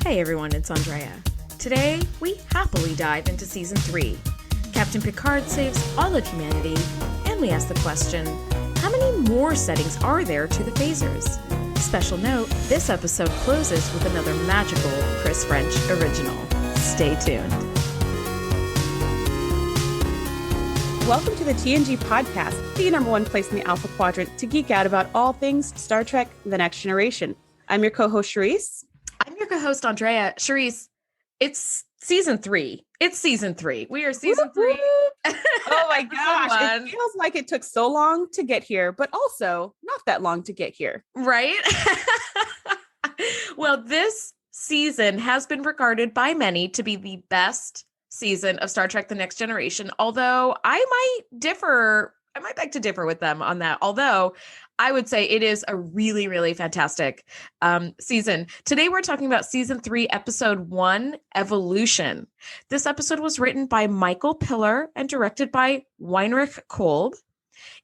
Hey everyone, it's Andrea. Today, we happily dive into Season 3. Captain Picard saves all of humanity, and we ask the question, how many more settings are there to the phasers? Special note, this episode closes with another magical Chris French original. Stay tuned. Welcome to the TNG Podcast, the number one place in the Alpha Quadrant to geek out about all things Star Trek: The Next Generation. I'm your co-host, Shereese. I'm your co-host, Andrea. Shereese, it's Season 3. It's Season 3. We are Season 3. Oh my gosh. It feels like it took so long to get here, but also not that long to get here. Right? Well, this season has been regarded by many to be the best season of Star Trek: The Next Generation, although I might beg to differ with them on that. Although I would say it is a really, really fantastic season. Today, we're talking about Season 3, Episode 1, Evolution. This episode was written by Michael Piller and directed by Weinrich Kolb.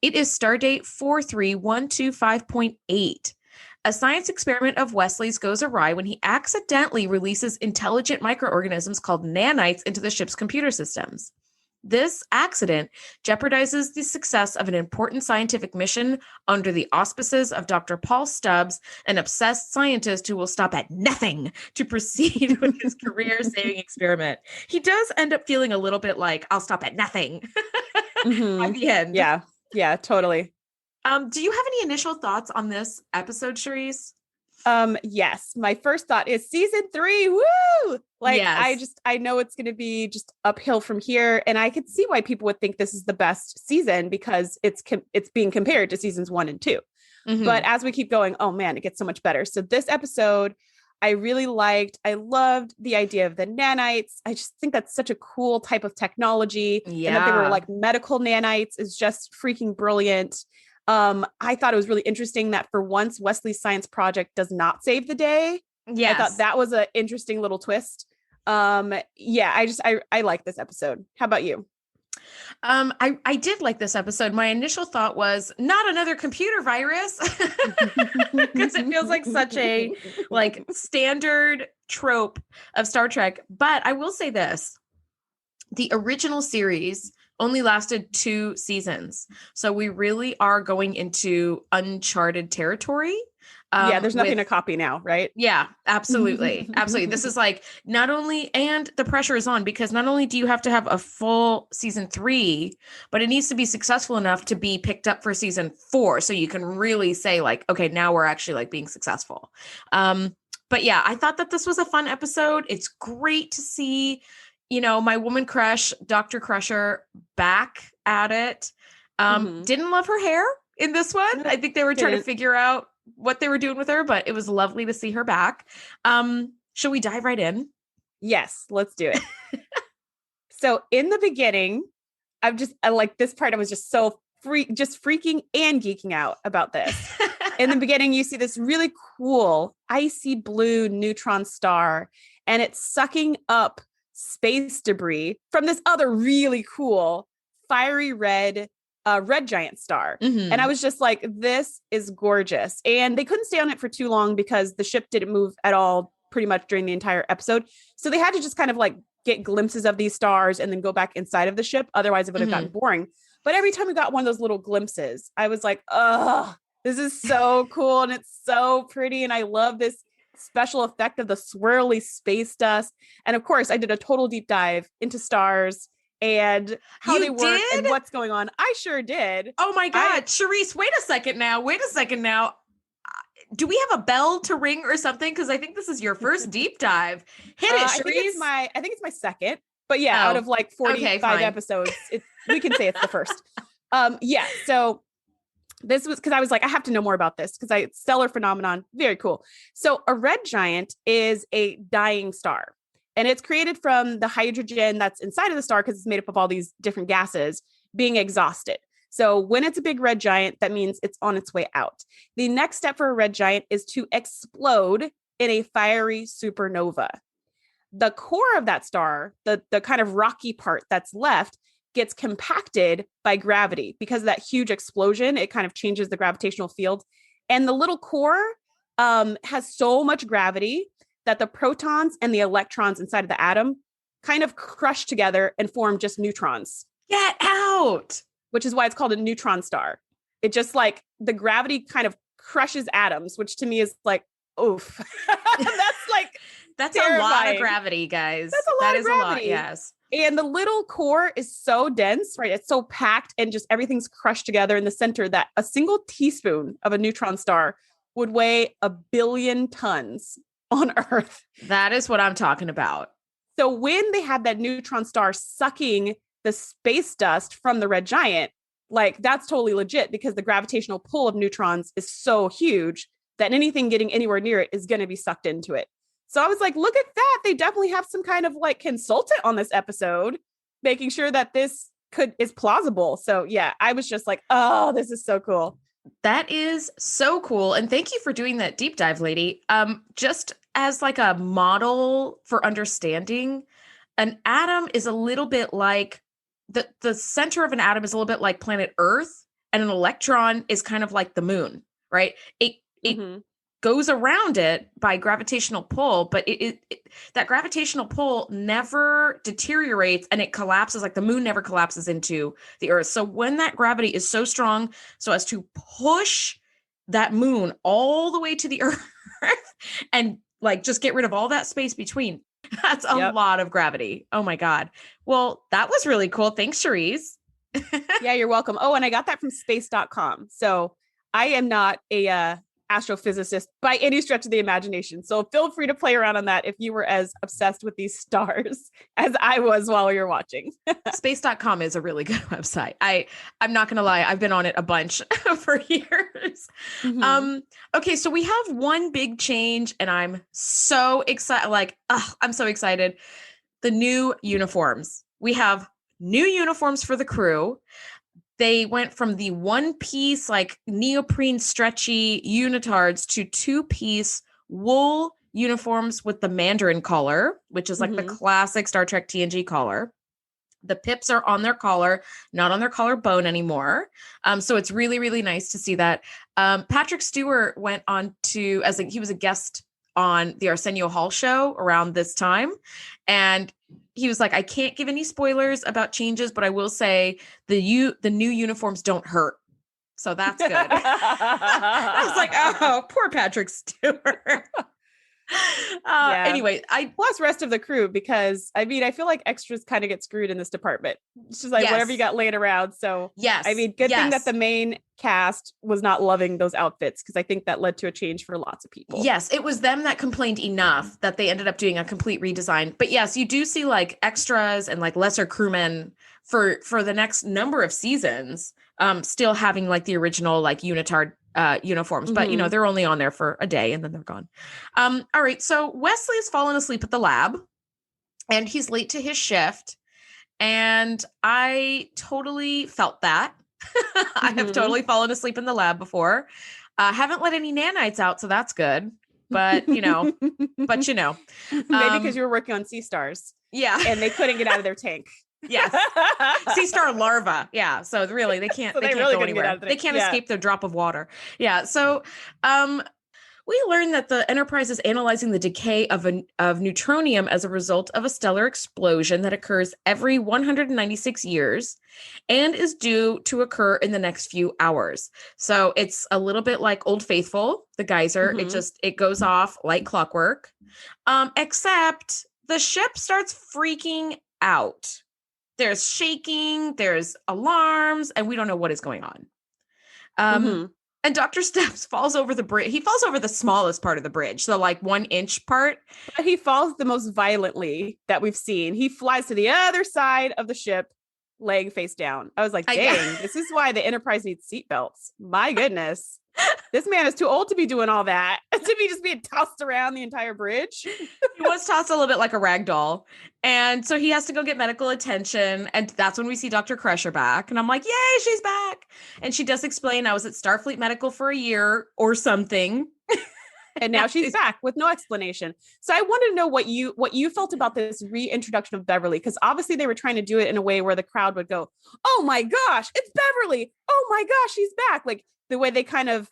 It is stardate 43125.8. A science experiment of Wesley's goes awry when he accidentally releases intelligent microorganisms called nanites into the ship's computer systems. This accident jeopardizes the success of an important scientific mission under the auspices of Dr. Paul Stubbs, an obsessed scientist who will stop at nothing to proceed with his career-saving experiment. He does end up feeling a little bit like, I'll stop at nothing at the end. Yeah, totally. Do you have any initial thoughts on this episode, Shereese? Yes. My first thought is Season 3. Woo! Yes. I know it's going to be just uphill from here. And I could see why people would think this is the best season because it's being compared to seasons 1 and 2. Mm-hmm. But as we keep going, oh man, it gets so much better. So this episode, I really liked. I loved the idea of the nanites. I just think that's such a cool type of technology. Yeah. And that they were like medical nanites is just freaking brilliant. I thought it was really interesting that for once Wesley's science project does not save the day. Yes. I thought that was an interesting little twist. I like this episode. How about you? I did like this episode. My initial thought was not another computer virus because it feels like such a standard trope of Star Trek. But I will say this, the original series only lasted 2 seasons. So we really are going into uncharted territory. There's nothing to copy now, right? Yeah, absolutely. Absolutely. This is not only, and the pressure is on because not only do you have to have a full Season 3, but it needs to be successful enough to be picked up for Season 4. So you can really say okay, now we're actually being successful. But yeah, I thought that this was a fun episode. It's great to see my woman crush, Dr. Crusher, back at it. Didn't love her hair in this one. I think they were trying to figure out what they were doing with her, but it was lovely to see her back. Shall we dive right in? Yes, let's do it. So in the beginning, I like this part. I was just so freaking and geeking out about this. In the beginning, you see this really cool icy blue neutron star, and it's sucking up space debris from this other really cool fiery red giant star. Mm-hmm. And I was just like, this is gorgeous. And they couldn't stay on it for too long because the ship didn't move at all pretty much during the entire episode. So they had to just kind of get glimpses of these stars and then go back inside of the ship. Otherwise it would have gotten boring. But every time we got one of those little glimpses, I was like, oh, this is so cool. And it's so pretty. And I love this special effect of the swirly space dust. And of course, I did a total deep dive into stars and how they work and what's going on. I sure did. Oh my God. Shereese, wait a second now. Do we have a bell to ring or something? Because I think this is your first deep dive. Hit it, Shereese. I think it's my second. But yeah, out of 45 episodes, we can say it's the first. So this was because I was like, I have to know more about this because stellar phenomenon. Very cool. So a red giant is a dying star, and it's created from the hydrogen that's inside of the star because it's made up of all these different gases being exhausted. So when it's a big red giant, that means it's on its way out. The next step for a red giant is to explode in a fiery supernova. The core of that star, the kind of rocky part that's left, gets compacted by gravity because of that huge explosion. It kind of changes the gravitational field. And the little core has so much gravity that the protons and the electrons inside of the atom kind of crush together and form just neutrons. Get out. Which is why it's called a neutron star. It just like the gravity kind of crushes atoms, which to me is like, oof. That's terrifying. A lot of gravity, guys. That's a lot of gravity. A lot, yes. And the little core is so dense, right? It's so packed and just everything's crushed together in the center that a single teaspoon of a neutron star would weigh 1 billion tons on Earth. That is what I'm talking about. So when they had that neutron star sucking the space dust from the red giant, like that's totally legit because the gravitational pull of neutrons is so huge that anything getting anywhere near it is going to be sucked into it. So I was like, look at that. They definitely have some kind of like consultant on this episode, making sure that this is plausible. So yeah, I was just like, oh, this is so cool. That is so cool. And thank you for doing that deep dive, lady. Just as like a model for understanding, an atom is a little bit like the center of an atom is a little bit like planet Earth, and an electron is kind of like the moon, right? It goes around it by gravitational pull, but that gravitational pull never deteriorates and it collapses. Like the moon never collapses into the Earth. So when that gravity is so strong so as to push that moon all the way to the Earth and like just get rid of all that space between, that's a lot of gravity. Oh my God. Well, that was really cool. Thanks, Shereese. Yeah, you're welcome. Oh, and I got that from space.com. So I am not a astrophysicist by any stretch of the imagination. So feel free to play around on that if you were as obsessed with these stars as I was while you're watching. Space.com is a really good website. I'm not going to lie. I've been on it a bunch for years. Okay. So we have one big change and I'm so excited. I'm so excited. The new uniforms. We have new uniforms for the crew. They went from the one-piece, like neoprene stretchy unitards to two-piece wool uniforms with the Mandarin collar, which is like the classic Star Trek TNG collar. The pips are on their collar, not on their collarbone anymore. So it's really, really nice to see that. Patrick Stewart went on to, he was a guest on the Arsenio Hall show around this time. And he was like, I can't give any spoilers about changes, but I will say the new uniforms don't hurt. So that's good. I was like, oh, poor Patrick Stewart. Anyway, plus rest of the crew, because I mean, I feel like extras kind of get screwed in this department. It's just like whatever you got laying around. So yes, I mean, good thing that the main cast was not loving those outfits, because I think that led to a change for lots of people. Yes, it was them that complained enough that they ended up doing a complete redesign. But yes, you do see like extras and like lesser crewmen for the next number of seasons, still having like the original like unitard uniforms, but they're only on there for a day and then they're gone. All right. So Wesley has fallen asleep at the lab and he's late to his shift. And I totally felt that. I have totally fallen asleep in the lab before. Haven't let any nanites out, so that's good. But maybe because you were working on sea stars. Yeah. And they couldn't get out of their tank. Yes. Sea star larva. Yeah. So really they can't, they can't go anywhere. They can't escape the drop of water. Yeah. So, we learned that the Enterprise is analyzing the decay of neutronium as a result of a stellar explosion that occurs every 196 years and is due to occur in the next few hours. So it's a little bit like Old Faithful, the geyser. It goes off like clockwork, except the ship starts freaking out. There's shaking, there's alarms, and we don't know what is going on. And Dr. Steps falls over the bridge. He falls over the smallest part of the bridge, the like 1 inch part. But he falls the most violently that we've seen. He flies to the other side of the ship, leg face down. I was like, dang, this is why the Enterprise needs seatbelts. My goodness. This man is too old to be doing all that, to be just being tossed around the entire bridge. He was tossed a little bit like a rag doll. And so he has to go get medical attention. And that's when we see Dr. Crusher back. And I'm like, yay, she's back. And she does explain I was at Starfleet Medical for a year or something. And now she's back with no explanation. So I wanted to know what you felt about this reintroduction of Beverly, because obviously they were trying to do it in a way where the crowd would go, oh my gosh, it's Beverly. Oh my gosh, she's back. Like the way they kind of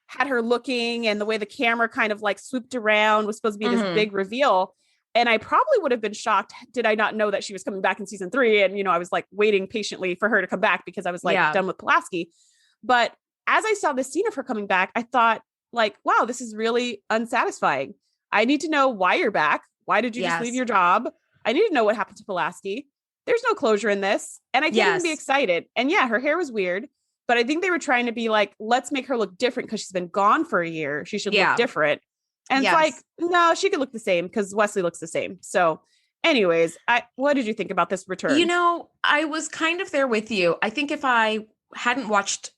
had her looking, and the way the camera kind of like swooped around was supposed to be this big reveal. And I probably would have been shocked did I not know that she was coming back in season 3. And, I was like waiting patiently for her to come back because I was like done with Pulaski. But as I saw this scene of her coming back, I thought like, wow, this is really unsatisfying. I need to know why you're back. Why did you just leave your job? I need to know what happened to Pulaski. There's no closure in this. And I can't even be excited. And yeah, her hair was weird, but I think they were trying to be like, let's make her look different because she's been gone for a year. She should look different. And it's like, no, she could look the same because Wesley looks the same. So anyways, what did you think about this return? I was kind of there with you. I think if I hadn't watched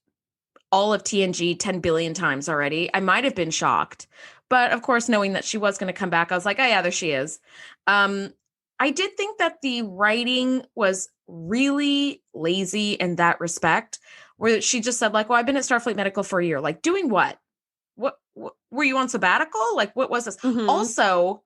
all of TNG 10 billion times already, I might have been shocked. But of course, knowing that she was going to come back, I was like, oh yeah, there she is. I did think that the writing was really lazy in that respect, where she just said like, well, I've been at Starfleet Medical for a year. Like doing what? What were you on sabbatical? Like, what was this? Also,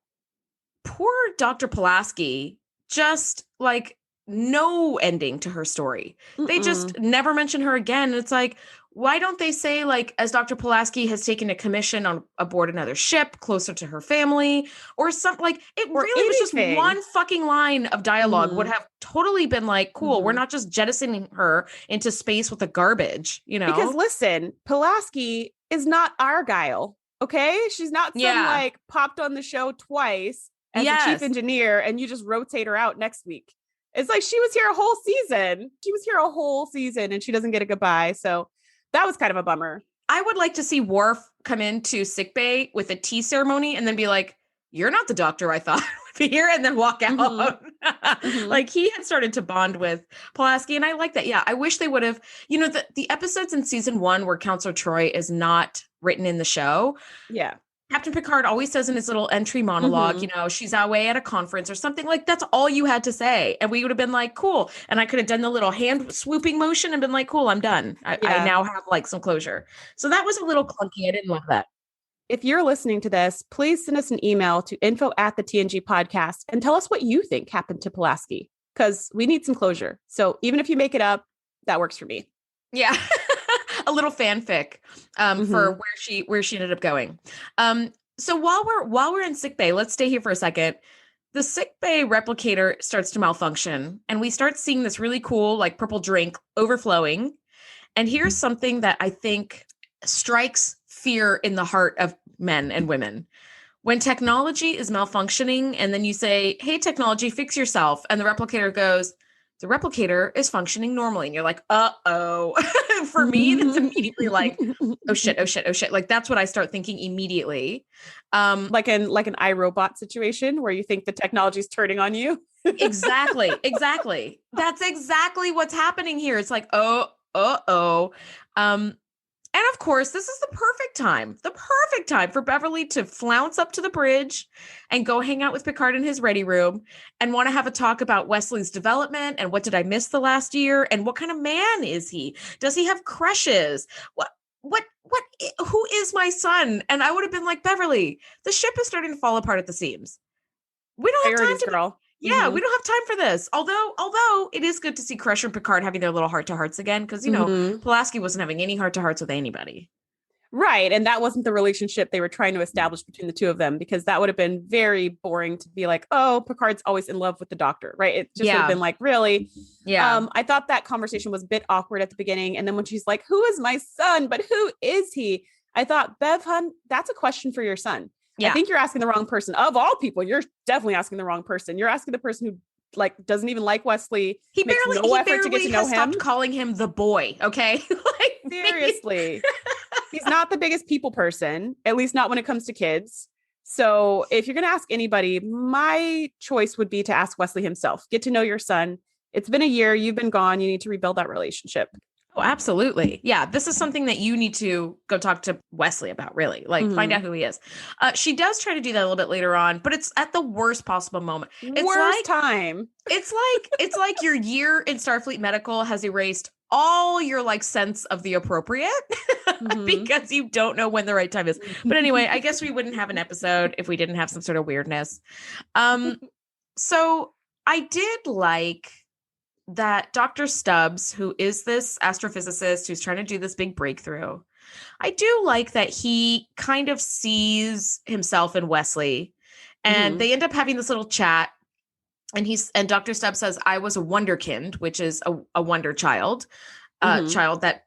poor Dr. Pulaski, just like no ending to her story. They just never mention her again. It's like, why don't they say like, as Dr. Pulaski has taken a commission on aboard another ship closer to her family or something, like it or really was just one fucking line of dialogue would have totally been like, cool. We're not just jettisoning her into space with the garbage, Because listen, Pulaski is not Argyle. Okay. She's not some like popped on the show twice as a chief engineer and you just rotate her out next week. It's like, she was here a whole season. And she doesn't get a goodbye. So that was kind of a bummer. I would like to see Worf come into sickbay with a tea ceremony and then be like, you're not the doctor I thought would be here, and then walk out. Like he had started to bond with Pulaski. And I like that. Yeah. I wish they would have, the episodes in season 1 where Counselor Troy is not written in the show. Yeah. Captain Picard always says in his little entry monologue, she's away at a conference or something, like that's all you had to say. And we would have been like, cool. And I could have done the little hand swooping motion and been like, cool, I'm done. I now have like some closure. So that was a little clunky. I didn't love that. If you're listening to this, please send us an email to info@the TNG Podcast and tell us what you think happened to Pulaski, because we need some closure. So even if you make it up, that works for me. Yeah. A little fanfic for where she ended up going. So while we're in sickbay, let's stay here for a second. The sickbay replicator starts to malfunction, and we start seeing this really cool like purple drink overflowing. And here's something that I think strikes fear in the heart of men and women. When technology is malfunctioning, and then you say, "Hey, technology, fix yourself," and the replicator goes, "The replicator is functioning normally." And you're like, uh-oh. For me, that's immediately like, oh shit. Like that's what I start thinking immediately. Like an iRobot situation where you think the technology is turning on you. Exactly. That's exactly what's happening here. It's like, uh-oh. And of course, this is the perfect time for Beverly to flounce up to the bridge and go hang out with Picard in his ready room and want to have a talk about Wesley's development and what did I miss the last year and what kind of man is he? Does he have crushes? Who is my son? And I would have been like, Beverly, the ship is starting to fall apart at the seems. We don't have time to girl. Yeah, we don't have time for this. Although it is good to see Crusher and Picard having their little heart-to-hearts again, because, Pulaski wasn't having any heart-to-hearts with anybody. Right. And that wasn't the relationship they were trying to establish between the two of them, because that would have been very boring to be like, oh, Picard's always in love with the doctor. Right. It just would have been like, really? Yeah. I thought that conversation was a bit awkward at the beginning. And then when she's like, who is my son? But who is he? I thought, Bev, hun, that's a question for your son. Yeah. I think you're asking the wrong person. Of all people, you're definitely asking the wrong person. You're asking the person who like doesn't even like Wesley. He barely has stopped calling him the boy. Okay. Like seriously. He's not the biggest people person, at least not when it comes to kids. So if you're going to ask anybody, my choice would be to ask Wesley himself. Get to know your son. It's been a year. You've been gone. You need to rebuild that relationship. Oh, absolutely. Yeah. This is something that you need to go talk to Wesley about, really. Like, find out who he is. She does try to do that a little bit later on, but it's at the worst possible moment. Time. It's like your year in Starfleet Medical has erased all your like sense of the appropriate because you don't know when the right time is. But anyway, I guess we wouldn't have an episode if we didn't have some sort of weirdness. So I did like that Dr. Stubbs, who is this astrophysicist who's trying to do this big breakthrough, I do like that he kind of sees himself in Wesley, and they end up having this little chat. And Dr. Stubbs says, I was a wonderkind, which is a wonder child, child that,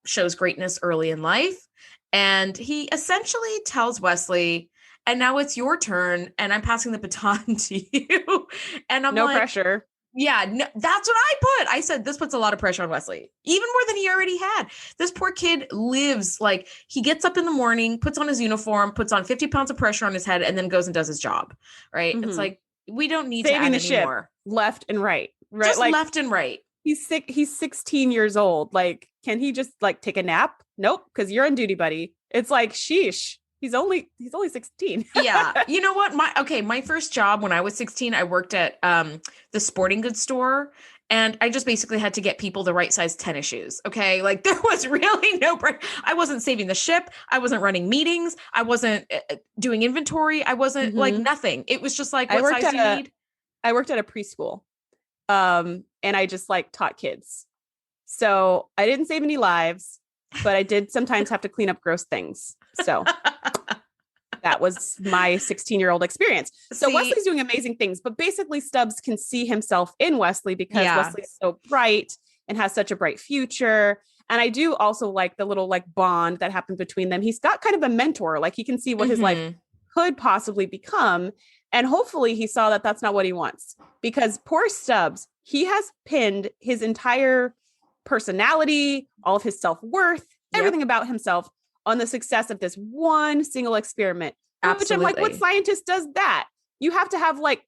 shows greatness early in life. And he essentially tells Wesley, and now it's your turn, and I'm passing the baton to you. And I'm no pressure. Yeah, no, that's what I put. I said, this puts a lot of pressure on Wesley, even more than he already had. This poor kid lives like he gets up in the morning, puts on his uniform, puts on 50 pounds of pressure on his head, and then goes and does his job. Right. It's like, we don't need saving to add the ship anymore. Left and right. Right. Just like, left and right. He's sick. He's 16 years old. Like, can he just like take a nap? Nope. Because you're on duty, buddy. It's like, sheesh. He's only 16. Yeah. You know what? My first job when I was 16, I worked at the sporting goods store, and I just basically had to get people the right size tennis shoes. Okay. Like there was really I wasn't saving the ship. I wasn't running meetings. I wasn't doing inventory. I wasn't like nothing. It was just like, what size do you need? I worked at a preschool. And I just like taught kids. So I didn't save any lives, but I did sometimes have to clean up gross things. So that was my 16-year-old experience. So Wesley's doing amazing things, but basically Stubbs can see himself in Wesley because Wesley's so bright and has such a bright future. And I do also like the little like bond that happened between them. He's got kind of a mentor, like he can see what his life could possibly become. And hopefully he saw that that's not what he wants, because poor Stubbs, he has pinned his entire personality, all of his self-worth, everything about himself on the success of this one single experiment. Which I'm like, what scientist does that? You have to have like,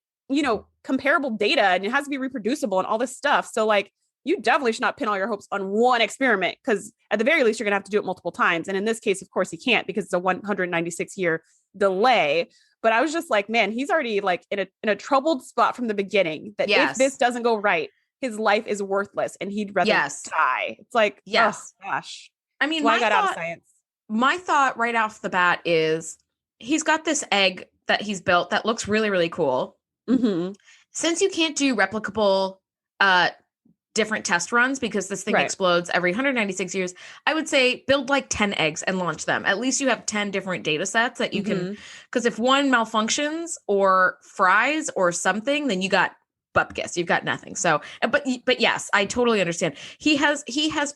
comparable data, and it has to be reproducible and all this stuff. So like, you definitely should not pin all your hopes on one experiment, because at the very least, you're going to have to do it multiple times. And in this case, of course, he can't, because it's a 196-year delay. But I was just like, man, he's already like in a troubled spot from the beginning, that if this doesn't go right, his life is worthless and he'd rather die. It's like, oh gosh. I mean, I got out of science. My thought right off the bat is he's got this egg that he's built that looks really, really cool. Since you can't do replicable different test runs because this thing explodes every 196 years, I would say build like 10 eggs and launch them. At least you have 10 different data sets that you can, because if one malfunctions or fries or something, then you got bupkis, you've got nothing. So, but yes, I totally understand. He has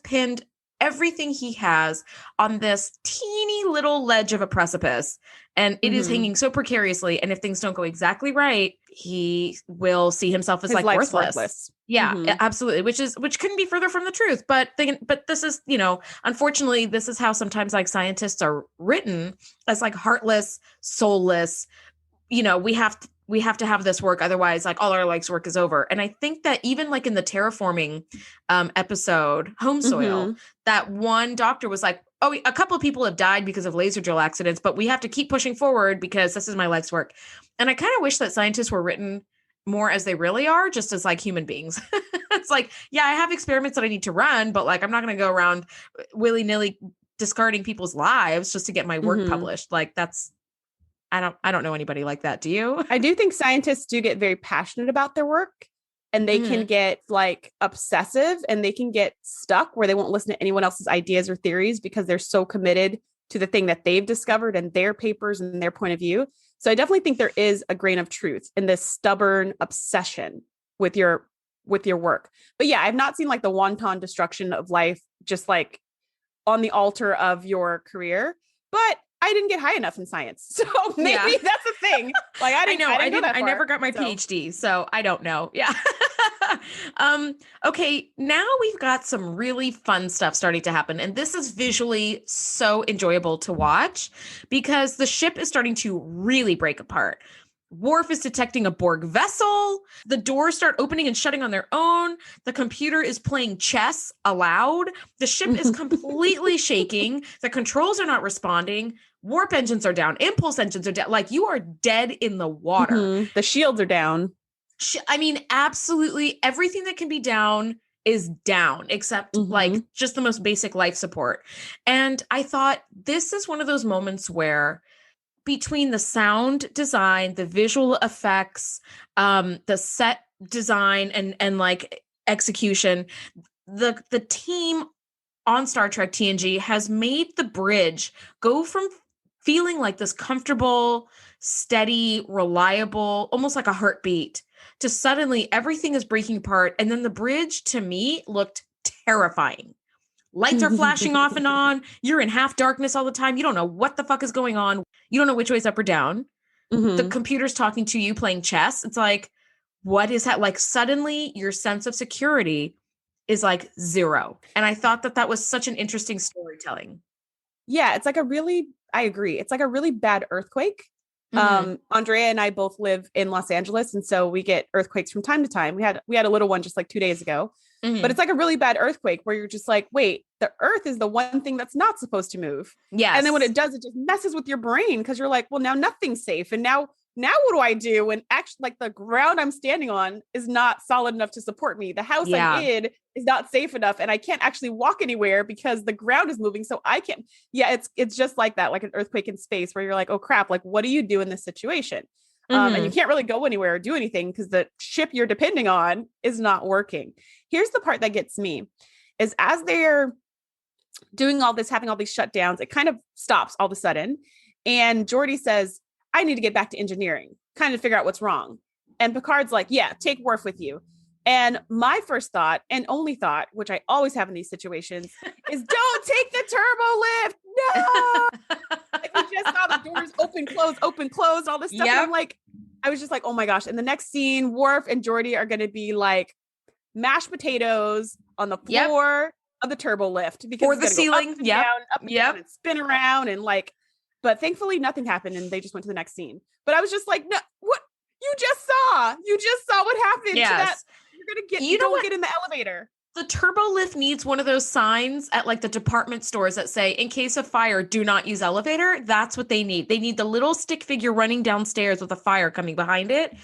pinned everything he has on this teeny little ledge of a precipice, and it is hanging so precariously. And if things don't go exactly right, he will see himself as like worthless. Yeah, absolutely. Which couldn't be further from the truth. But this is, unfortunately, this is how sometimes like scientists are written, as like heartless, soulless. We have to have this work. Otherwise, like all our life's work is over. And I think that even like in the terraforming episode, Home Soil, that one doctor was like, oh, a couple of people have died because of laser drill accidents, but we have to keep pushing forward because this is my life's work. And I kind of wish that scientists were written more as they really are, just as like human beings. It's like, yeah, I have experiments that I need to run, but like, I'm not going to go around willy-nilly discarding people's lives just to get my work published. Like I don't know anybody like that. Do you? I do think scientists do get very passionate about their work, and they can get like obsessive, and they can get stuck where they won't listen to anyone else's ideas or theories because they're so committed to the thing that they've discovered and their papers and their point of view. So I definitely think there is a grain of truth in this stubborn obsession with your work. But yeah, I've not seen like the wanton destruction of life just like on the altar of your career, but I didn't get high enough in science. So maybe that's a thing. Like I never got my PhD, so I don't know. Yeah. Okay. Now we've got some really fun stuff starting to happen. And this is visually so enjoyable to watch because the ship is starting to really break apart. Worf is detecting a Borg vessel. The doors start opening and shutting on their own. The computer is playing chess aloud. The ship is completely shaking. The controls are not responding. Warp engines are down. Impulse engines are down. Like you are dead in the water. The shields are down. I mean, absolutely everything that can be down is down, except like just the most basic life support. And I thought this is one of those moments where between the sound design, the visual effects, the set design and like execution, the team on Star Trek TNG has made the bridge go from feeling like this comfortable, steady, reliable, almost like a heartbeat, to suddenly everything is breaking apart. And then the bridge to me looked terrifying. Lights are flashing off and on. You're in half darkness all the time. You don't know what the fuck is going on. You don't know which way's up or down. The computer's talking to you playing chess. It's like, what is that? Like suddenly your sense of security is like zero. And I thought that was such an interesting storytelling. Yeah, it's like I agree. It's like a really bad earthquake. Andrea and I both live in Los Angeles. And so we get earthquakes from time to time. We had a little one just like 2 days ago, but it's like a really bad earthquake where you're just like, wait, the earth is the one thing that's not supposed to move. Yes. And then when it does, it just messes with your brain because you're like, well, now nothing's safe. And now what do I do when actually like the ground I'm standing on is not solid enough to support me? The house I'm in is not safe enough and I can't actually walk anywhere because the ground is moving. So I can't. Yeah, it's just like that, like an earthquake in space where you're like, oh crap, like what do you do in this situation? And you can't really go anywhere or do anything because the ship you're depending on is not working. Here's the part that gets me is as they're doing all this, having all these shutdowns, it kind of stops all of a sudden. And Geordi says, I need to get back to engineering, kind of figure out what's wrong. And Picard's like, yeah, take Worf with you. And my first thought and only thought, which I always have in these situations, is don't take the turbo lift. No. Like we just saw the doors open, close, all this stuff. And I'm like, I was just like, oh my gosh. In the next scene, Worf and Geordi are going to be like mashed potatoes on the floor of the turbo lift because or the ceiling, up and down, and spin around and like. But thankfully nothing happened and they just went to the next scene. But I was just like, no, what? You just saw what happened to that. You're going to get in the elevator. The turbo lift needs one of those signs at like the department stores that say, in case of fire, do not use elevator. That's what they need. They need the little stick figure running downstairs with a fire coming behind it.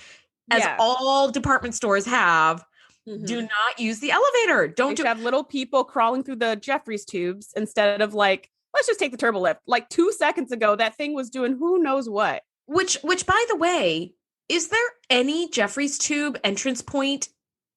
As all department stores have, do not use the elevator. Don't have little people crawling through the Jeffries tubes instead of like, let's just take the turbo lift. Like 2 seconds ago, that thing was doing who knows what. Which, by the way, is there any Jeffries tube entrance point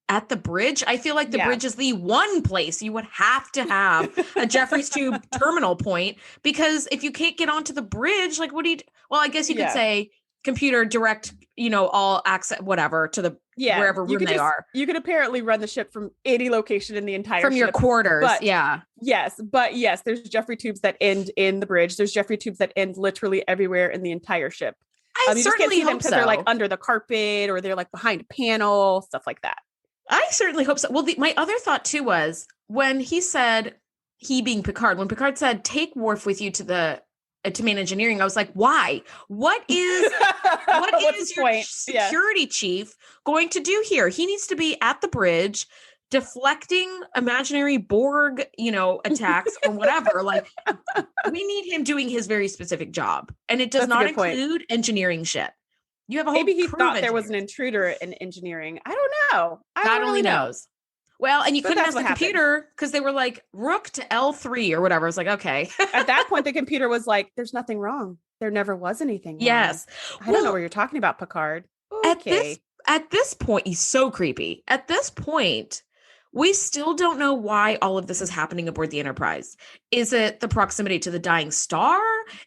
at the bridge? I feel like the bridge is the one place you would have to have a Jeffries tube terminal point, because if you can't get onto the bridge, like what do you? Well, I guess you could say computer direct, all access, whatever, to the wherever room they are. You could apparently run the ship from any location in the entire from ship. your quarters. But, yes, there's Jeffrey tubes that end in the bridge. There's Jeffrey tubes that end literally everywhere in the entire ship. I certainly hope so. They're like under the carpet or they're like behind a panel, stuff like that. I certainly hope so. Well, my other thought too was when he said, he being Picard, when Picard said, take Worf with you to main engineering, I was like, why? What is your security chief going to do here? He needs to be at the bridge deflecting imaginary Borg, attacks or whatever. Like we need him doing his very specific job. And it does not include engineering shit. You have a whole Maybe he thought there was an intruder in engineering. I don't know. God only knows. Well, and you couldn't ask the computer because they were like Rook to L3 or whatever. I was like, okay. At that point, the computer was like, there's nothing wrong. There never was anything wrong. Yes. I don't know what you're talking about, Picard. Okay. At this point, he's so creepy. At this point, we still don't know why all of this is happening aboard the Enterprise. Is it the proximity to the dying star?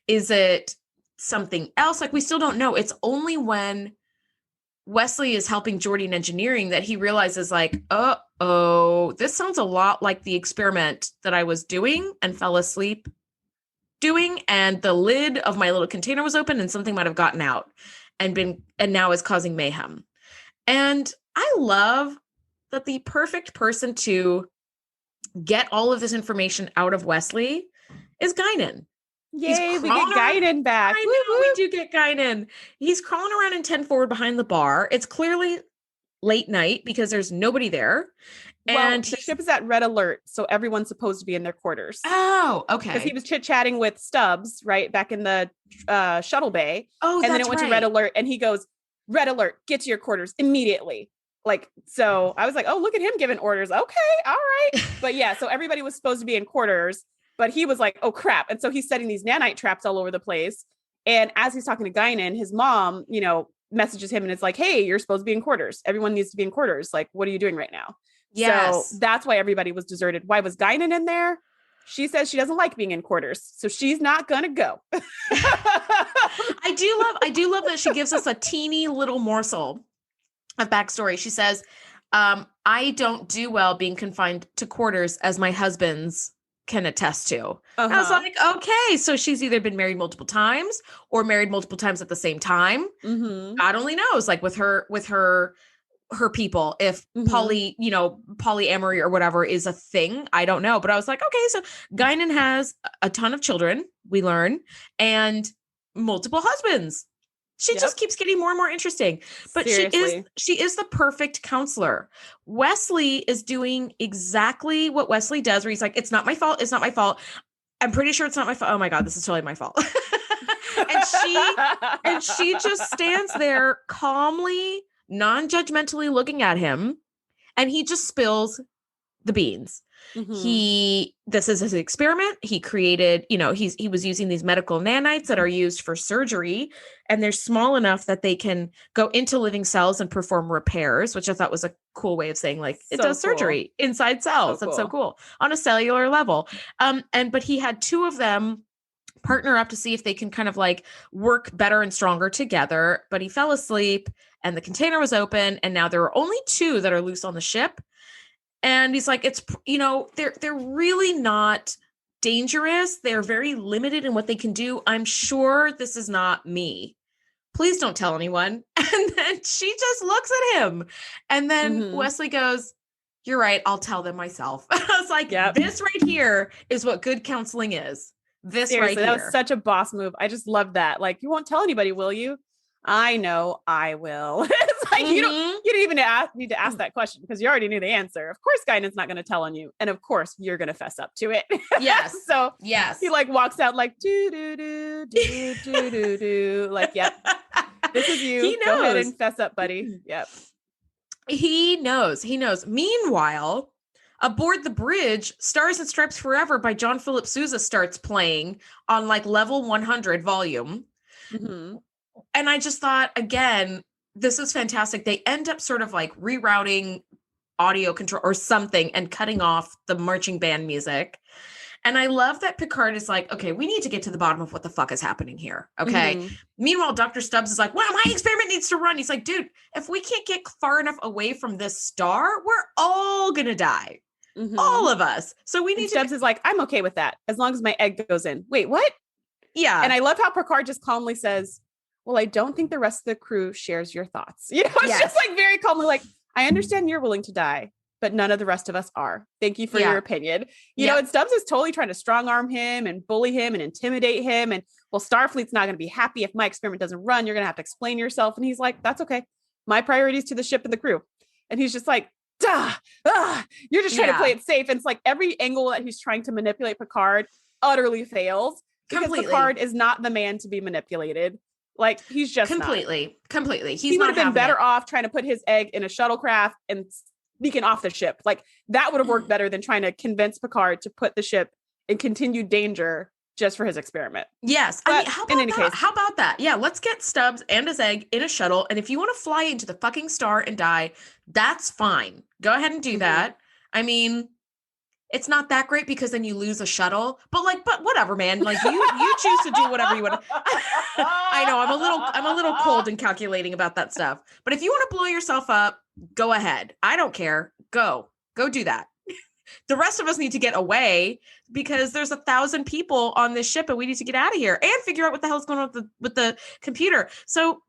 Is it something else? Like we still don't know. It's only when Wesley is helping Geordi in engineering that he realizes like, oh, this sounds a lot like the experiment that I was doing and fell asleep doing. And the lid of my little container was open and something might've gotten out and now is causing mayhem. And I love that the perfect person to get all of this information out of Wesley is Guinan. Yay, we get Guinan back. I know, we do get Guinan. He's crawling around in 10 forward behind the bar. It's clearly late night because there's nobody there. And the ship is at red alert, so everyone's supposed to be in their quarters. Oh, okay. Because he was chit-chatting with Stubbs, right, back in the shuttle bay. Oh, and then it went to red alert, and he goes, red alert, get to your quarters immediately. Like, so I was like, oh, look at him giving orders. Okay, all right. But yeah, so everybody was supposed to be in quarters. But he was like, oh, crap. And so he's setting these nanite traps all over the place. And as he's talking to Guinan, his mom, messages him and it's like, hey, you're supposed to be in quarters. Everyone needs to be in quarters. Like, what are you doing right now? Yes. So that's why everybody was deserted. Why was Guinan in there? She says she doesn't like being in quarters, so she's not gonna go. I do love that she gives us a teeny little morsel of backstory. She says, I don't do well being confined to quarters, as my husband's can attest to. And I was like, okay, so she's either been married multiple times or married multiple times at the same time. God only knows, like with her people, if polyamory or whatever is a thing. I don't know. But I was like, okay, so Guinan has a ton of children, we learn, and multiple husbands. She just keeps getting more and more interesting. But she is the perfect counselor. Wesley is doing exactly what Wesley does, where he's like, it's not my fault. It's not my fault. I'm pretty sure it's not my fault. Oh my God, this is totally my fault. and she just stands there calmly, non-judgmentally looking at him, and he just spills the beans. This is his experiment. He created, he was using these medical nanites that are used for surgery, and they're small enough that they can go into living cells and perform repairs, which I thought was a cool way of saying, like, it does surgery inside cells. That's so cool on a cellular level. But he had two of them partner up to see if they can kind of like work better and stronger together, but he fell asleep and the container was open, and now there are only two that are loose on the ship. And he's like, it's, they're really not dangerous. They're very limited in what they can do. I'm sure this is not me. Please don't tell anyone. And then she just looks at him. And then Wesley goes, you're right. I'll tell them myself. I was like, this right here is what good counseling is. This Seriously, right here. That was such a boss move. I just love that. Like, you won't tell anybody, will you? I know I will. It's like, you don't even need to ask that question because you already knew the answer. Of course, Guinan's not going to tell on you. And of course, you're going to fess up to it. Yes. So he like walks out like, do, do, do, do, do, do, do. Like, yep, this is you. He knows. Go ahead and fess up, buddy. Yep. He knows. Meanwhile, aboard the bridge, Stars and Stripes Forever by John Philip Sousa starts playing on like level 100 volume. And I just thought, again, this is fantastic. They end up sort of like rerouting audio control or something and cutting off the marching band music. And I love that Picard is like, okay, we need to get to the bottom of what the fuck is happening here. Okay. Meanwhile, Dr. Stubbs is like, well, my experiment needs to run. He's like, dude, if we can't get far enough away from this star, we're all going to die. All of us. So we need Stubbs is like, I'm okay with that as long as my egg goes in. Wait, what? Yeah. And I love how Picard just calmly says, well, I don't think the rest of the crew shares your thoughts. It's just like very calmly, like, I understand you're willing to die, but none of the rest of us are. Thank you for your opinion. You know, and Stubbs is totally trying to strong arm him and bully him and intimidate him. And well, Starfleet's not going to be happy if my experiment doesn't run. You're going to have to explain yourself. And he's like, that's okay. My priority is to the ship and the crew. And he's just like, you're just trying to play it safe. And it's like every angle that he's trying to manipulate Picard utterly fails because Picard is not the man to be manipulated. Like, he's just completely. He would have been better off trying to put his egg in a shuttlecraft and sneaking off the ship. Like, that would have worked better than trying to convince Picard to put the ship in continued danger just for his experiment. Yes. But I mean, how about that? Yeah. Let's get Stubbs and his egg in a shuttle. And if you want to fly into the fucking star and die, that's fine. Go ahead and do that. I mean, it's not that great because then you lose a shuttle, but whatever, man. Like you choose to do whatever you want. I know I'm a little cold and calculating about that stuff, but if you want to blow yourself up, go ahead. I don't care. Go do that. The rest of us need to get away because there's 1,000 people on this ship and we need to get out of here and figure out what the hell's going on with the computer. So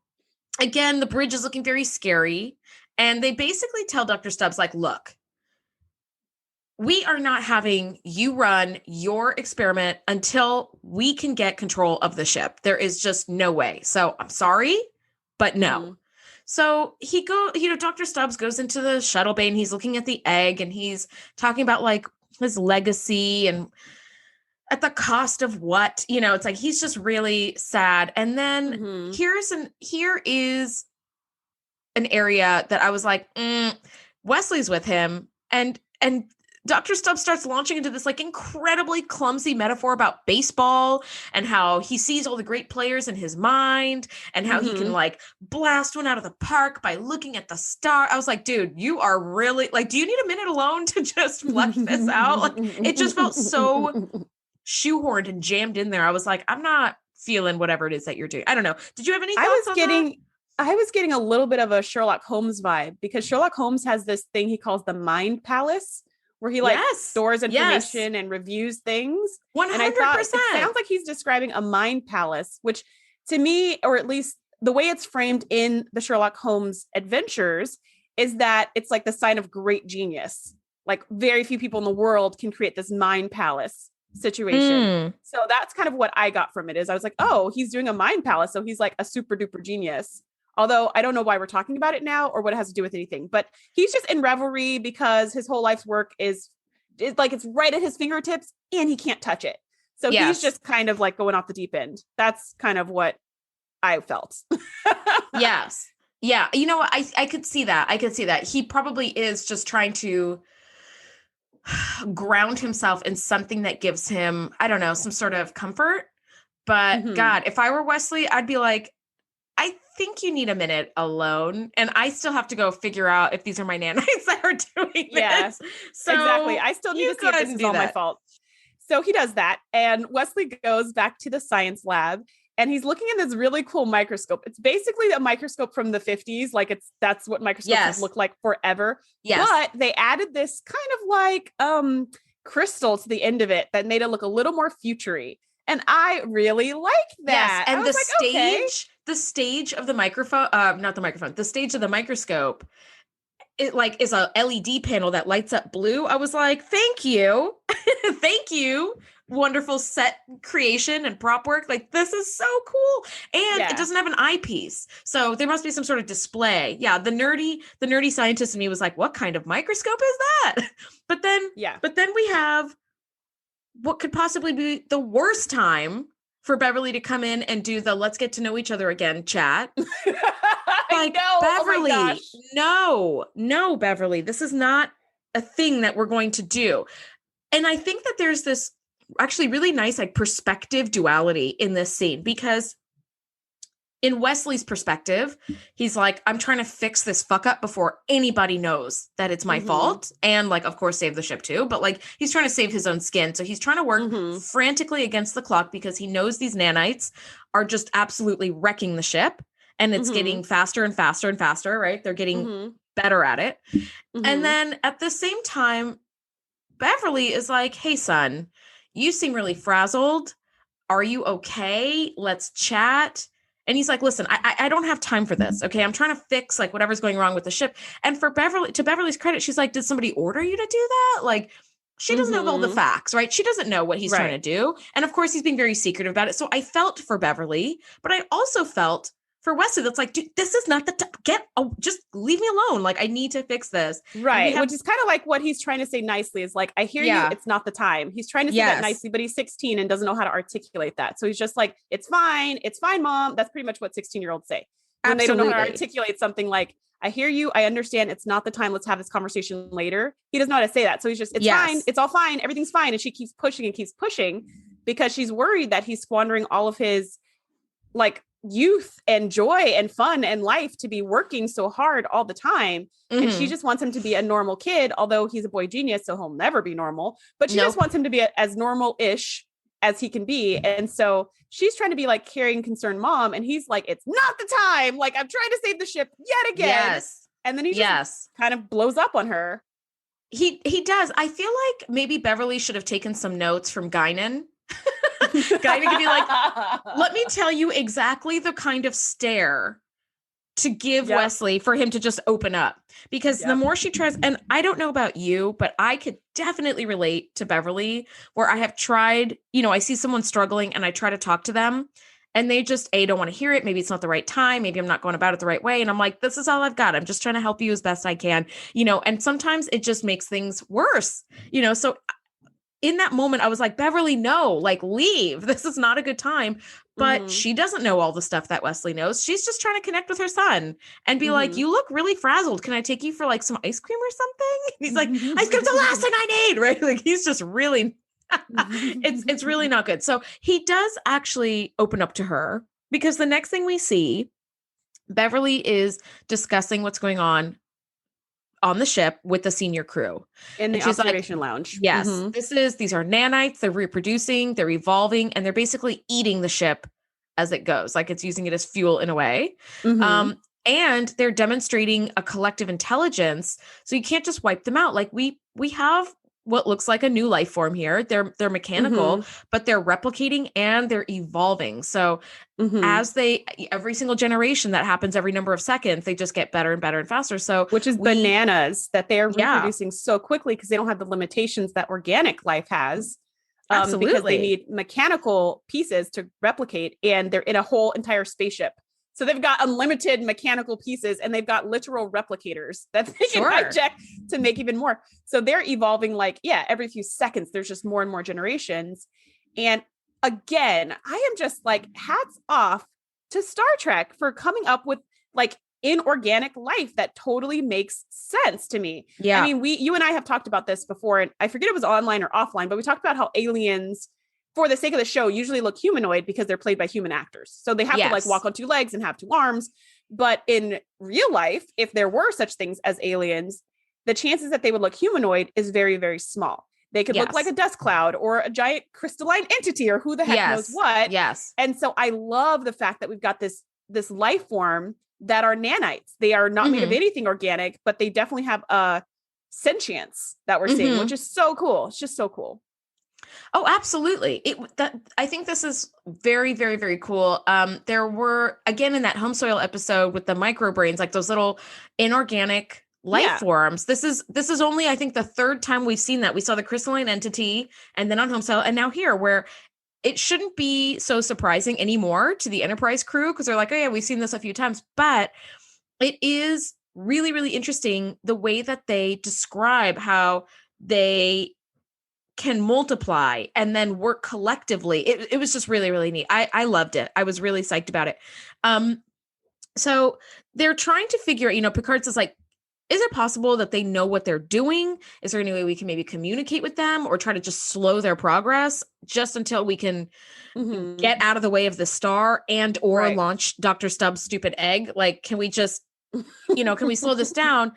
again, the bridge is looking very scary. And they basically tell Dr. Stubbs, like, look, we are not having you run your experiment until we can get control of the ship. There is just no way. So I'm sorry, but no. So Dr. Stubbs goes into the shuttle bay and he's looking at the egg and he's talking about like his legacy and at the cost of what, it's like, he's just really sad. And then here is an area that I was like, Wesley's with him and Dr. Stubbs starts launching into this like incredibly clumsy metaphor about baseball and how he sees all the great players in his mind and how he can like blast one out of the park by looking at the star. I was like, dude, you are really like, do you need a minute alone to just flesh this out? Like, it just felt so shoehorned and jammed in there. I was like, I'm not feeling whatever it is that you're doing. I don't know. Did you have any thoughts on that? I was getting a little bit of a Sherlock Holmes vibe because Sherlock Holmes has this thing he calls the Mind Palace, where he like stores information and reviews things. 100%. And I thought it sounds like he's describing a mind palace, which to me, or at least the way it's framed in the Sherlock Holmes adventures, is that it's like the sign of great genius. Like very few people in the world can create this mind palace situation. So that's kind of what I got from it. Is I was like, oh, he's doing a mind palace. So he's like a super duper genius. Although I don't know why we're talking about it now or what it has to do with anything, but he's just in revelry because his whole life's work is like, it's right at his fingertips and he can't touch it. So he's just kind of like going off the deep end. That's kind of what I felt. Yes. Yeah. You know what? I could see that. I could see that. He probably is just trying to ground himself in something that gives him, I don't know, some sort of comfort. But God, if I were Wesley, I'd be like, I think you need a minute alone. And I still have to go figure out if these are my nanites that are doing this. So exactly. I still need to see if this is all my fault. So he does that. And Wesley goes back to the science lab and he's looking in this really cool microscope. It's basically a microscope from the 50s. Like that's what microscopes have looked like forever. Yes. But they added this kind of like crystal to the end of it that made it look a little more futury. And I really liked that. Yes. And the stage of the microphone, the stage of the microscope, it like is a LED panel that lights up blue. I was like, thank you. Thank you. Wonderful set creation and prop work. Like, this is so cool. And it doesn't have an eyepiece. So there must be some sort of display. Yeah. The nerdy scientist in me was like, what kind of microscope is that? But then we have what could possibly be the worst time for Beverly to come in and do the let's get to know each other again chat. Like, Beverly, no, Beverly, this is not a thing that we're going to do. And I think that there's this actually really nice like perspective duality in this scene, because in Wesley's perspective, he's like, I'm trying to fix this fuck up before anybody knows that it's my fault. And like, of course, save the ship too. But like, he's trying to save his own skin. So he's trying to work frantically against the clock because he knows these nanites are just absolutely wrecking the ship. And it's getting faster and faster and faster, right? They're getting better at it. And then at the same time, Beverly is like, hey, son, you seem really frazzled. Are you okay? Let's chat. And he's like, listen, I don't have time for this. Okay. I'm trying to fix like whatever's going wrong with the ship. And to Beverly's credit, she's like, did somebody order you to do that? Like, she doesn't know all the facts, right? She doesn't know what he's trying to do. And of course he's being very secretive about it. So I felt for Beverly, but I also felt for Wesley, that's like, dude, this is not the time. Just leave me alone. Like, I need to fix this. Right. Which is kind of like what he's trying to say nicely is like, I hear you. It's not the time. He's trying to say that nicely, but he's 16 and doesn't know how to articulate that. So he's just like, it's fine. It's fine, mom. That's pretty much what 16-year-olds say. When they don't know how to articulate something like, I hear you. I understand. It's not the time. Let's have this conversation later. He doesn't know how to say that. So he's just, it's fine. It's all fine. Everything's fine. And she keeps pushing and keeps pushing because she's worried that he's squandering all of his like youth and joy and fun and life to be working so hard all the time. And she just wants him to be a normal kid, although he's a boy genius, so he'll never be normal, but she just wants him to be as normal-ish as he can be. And so she's trying to be like caring, concerned mom. And he's like, it's not the time. Like, I'm trying to save the ship yet again. Yes. And then he just kind of blows up on her. He does. I feel like maybe Beverly should have taken some notes from Guinan. Guinan could be like, let me tell you exactly the kind of stare to give Wesley for him to just open up. Because the more she tries, and I don't know about you, but I could definitely relate to Beverly, where I have tried, I see someone struggling and I try to talk to them and they just, don't want to hear it. Maybe it's not the right time. Maybe I'm not going about it the right way. And I'm like, this is all I've got. I'm just trying to help you as best I can, and sometimes it just makes things worse, so in that moment, I was like, Beverly, no, like leave. This is not a good time. But she doesn't know all the stuff that Wesley knows. She's just trying to connect with her son and be like, you look really frazzled. Can I take you for like some ice cream or something? And he's like, ice cream's the last thing I need, right? Like he's just really, it's really not good. So he does actually open up to her because the next thing we see, Beverly is discussing what's going on the ship with the senior crew. In the observation lounge. Yes, these are nanites. They're reproducing, they're evolving, and they're basically eating the ship as it goes. Like it's using it as fuel in a way. And they're demonstrating a collective intelligence. So you can't just wipe them out. Like we have what looks like a new life form here. They're mechanical, but they're replicating and they're evolving. So as every single generation that happens every number of seconds, they just get better and better and faster. So which is bananas that they're reproducing so quickly because they don't have the limitations that organic life has. Absolutely. Because they need mechanical pieces to replicate and they're in a whole entire spaceship. So they've got unlimited mechanical pieces and they've got literal replicators that they can hijack to make even more. So they're evolving like, every few seconds, there's just more and more generations. And again, I am just like, hats off to Star Trek for coming up with like inorganic life that totally makes sense to me. Yeah. I mean, you and I have talked about this before, and I forget it was online or offline, but we talked about how aliens, for the sake of the show, usually look humanoid because they're played by human actors. So they have to like walk on two legs and have two arms. But in real life, if there were such things as aliens, the chances that they would look humanoid is very, very small. They could look like a dust cloud or a giant crystalline entity or who the heck knows what. Yes. And so I love the fact that we've got this life form that are nanites. They are not made of anything organic, but they definitely have a sentience that we're seeing, which is so cool. It's just so cool. Oh, absolutely. I think this is very, very, very cool. There were, again, in that home soil episode with the microbrains, like those little inorganic life forms. This is only, I think, the third time we've seen that. We saw the crystalline entity and then on home soil and now here, where it shouldn't be so surprising anymore to the Enterprise crew because they're like, oh yeah, we've seen this a few times, but it is really, really interesting the way that they describe how they can multiply and then work collectively. It was just really, really neat. I loved it. I was really psyched about it. So they're trying to figure, Picard says like, is it possible that they know what they're doing? Is there any way we can maybe communicate with them or try to just slow their progress just until we can get out of the way of the star and or launch Dr. Stubbs' stupid egg? Like, can we just, can we slow this down?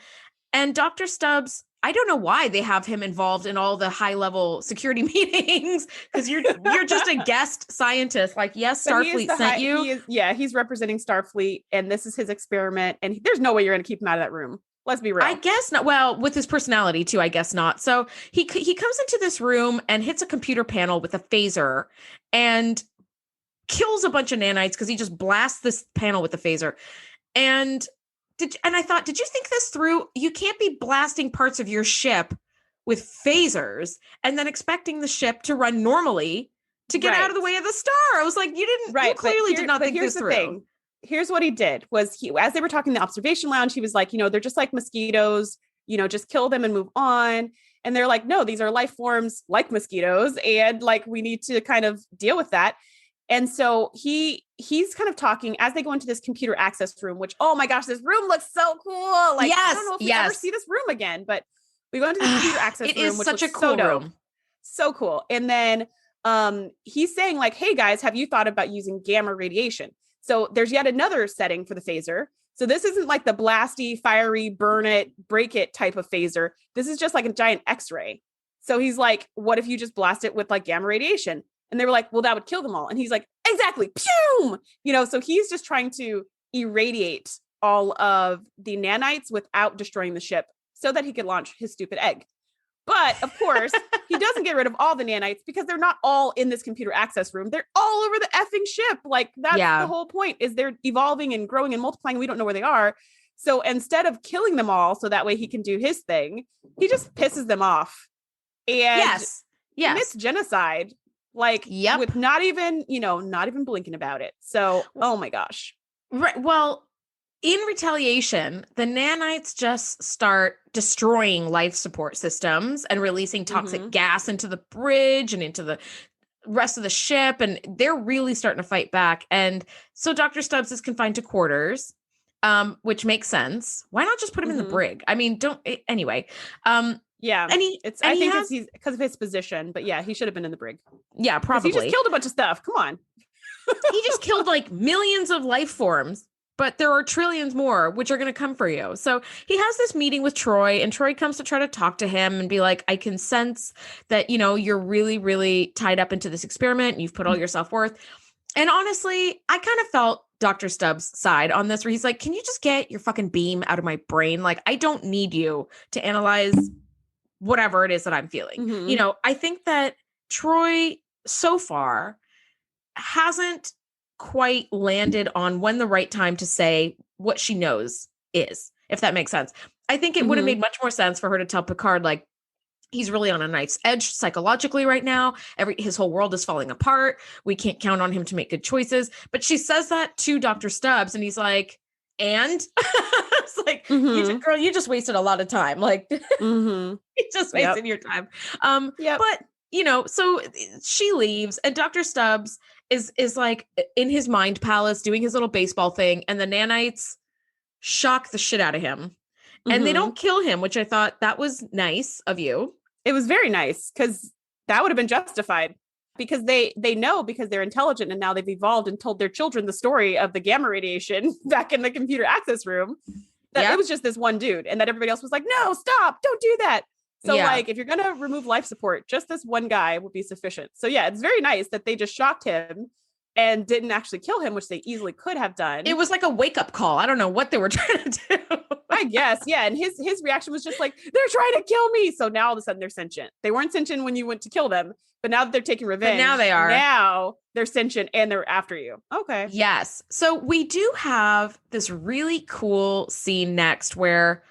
And Dr. Stubbs, I don't know why they have him involved in all the high level security meetings because you're just a guest scientist. Like, yes, Starfleet sent you. He's representing Starfleet and this is his experiment. And there's no way you're going to keep him out of that room. Let's be real. I guess not. Well, with his personality too, I guess not. So he comes into this room and hits a computer panel with a phaser and kills a bunch of nanites because he just blasts this panel with the phaser. And I thought, did you think this through? You can't be blasting parts of your ship with phasers and then expecting the ship to run normally to get out of the way of the star. I was like, you clearly did not think this through. Thing. Here's what he did was as they were talking in the observation lounge, he was like, they're just like mosquitoes, just kill them and move on. And they're like, no, these are life forms like mosquitoes. And like, we need to kind of deal with that. And so he's kind of talking as they go into this computer access room, which, oh my gosh, this room looks so cool. Like, I don't know if we ever see this room again, but we go into the computer access room, which such a looks cool so room. Dope. So cool. And then he's saying like, hey guys, have you thought about using gamma radiation? So there's yet another setting for the phaser. So this isn't like the blasty, fiery, burn it, break it type of phaser. This is just like a giant X-ray. So he's like, what if you just blast it with like gamma radiation? And they were like, well, that would kill them all. And he's like, exactly. Pew! So he's just trying to irradiate all of the nanites without destroying the ship so that he could launch his stupid egg. But of course, he doesn't get rid of all the nanites because they're not all in this computer access room. They're all over the effing ship. Like that's the whole point is they're evolving and growing and multiplying. We don't know where they are. So instead of killing them all so that way he can do his thing, he just pisses them off. And commits genocide. Like with not even blinking about it. So, oh my gosh. Right. Well, in retaliation, the nanites just start destroying life support systems and releasing toxic gas into the bridge and into the rest of the ship. And they're really starting to fight back. And so Dr. Stubbs is confined to quarters, which makes sense. Why not just put him in the brig? I mean, anyway. Yeah. And he, it's, and I he think has, it's because of his position, but yeah, he should have been in the brig. Yeah, probably. He just killed a bunch of stuff. Come on. He just killed like millions of life forms, but there are trillions more which are going to come for you. So he has this meeting with Troy, and Troy comes to try to talk to him and be like, I can sense that, you know, you're really, really tied up into this experiment. And you've put all your self-worth. And honestly, I kind of felt Dr. Stubbs' side on this, where he's like, can you just get your fucking beam out of my brain? Like, I don't need you to analyze whatever it is that I'm feeling. You know, I think that Troy so far hasn't quite landed on when the right time to say what she knows is, if that makes sense. I think it would have made much more sense for her to tell Picard, like, he's really on a knife's edge psychologically right now. His whole world is falling apart. We can't count on him to make good choices. But she says that to Dr. Stubbs, and he's like, and it's like, girl, you just wasted a lot of time. Like, you just wasted your time. But you know, so she leaves, and Dr. Stubbs is like in his mind palace doing his little baseball thing, and the nanites shock the shit out of him. And they don't kill him, which I thought that was nice of you. It was very nice, because that would have been justified, because they know, because they're intelligent, and now they've evolved and told their children the story of the gamma radiation back in the computer access room, that it was just this one dude, and that everybody else was like, no, stop, don't do that. So like, if you're going to remove life support, just this one guy would be sufficient. So yeah, it's very nice that they just shocked him and didn't actually kill him, which they easily could have done. It was like a wake up call. I don't know what they were trying to do. I guess. Yeah. And his reaction was just like, they're trying to kill me. So now all of a sudden they're sentient. They weren't sentient when you went to kill them, but now that they're taking revenge, but now they are. Now they're sentient and they're after you. Okay. Yes. So we do have this really cool scene next where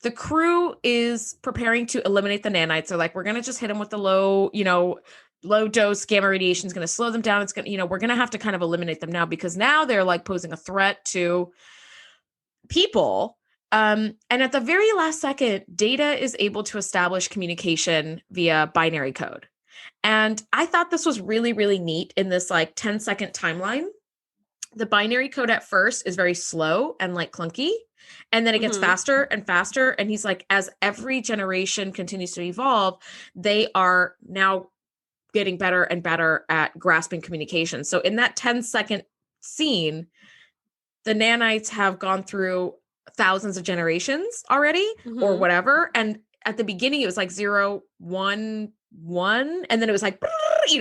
the crew is preparing to eliminate the nanites. They're like, we're going to just hit them with the low dose gamma radiation is going to slow them down. It's going to, we're going to have to kind of eliminate them now, because now they're like posing a threat to people. And at the very last second, Data is able to establish communication via binary code. And I thought this was really, really neat in this like 10-second timeline. The binary code at first is very slow and like clunky. And then it gets faster and faster. And he's like, as every generation continues to evolve, they are now getting better and better at grasping communication. So in that 10-second scene, the nanites have gone through thousands of generations already or whatever. And at the beginning, it was like 0, 1, 1. And then it was like,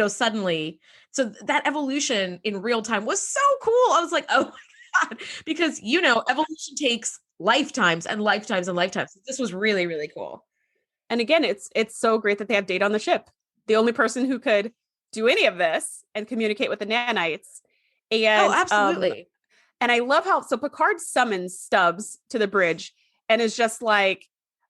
suddenly. So that evolution in real time was so cool. I was like, oh my God, because, evolution takes lifetimes and lifetimes and lifetimes. This was really, really cool. And again, it's so great that they have Data on the ship. The only person who could do any of this and communicate with the nanites. And, absolutely. And I love how, so Picard summons Stubbs to the bridge and is just like,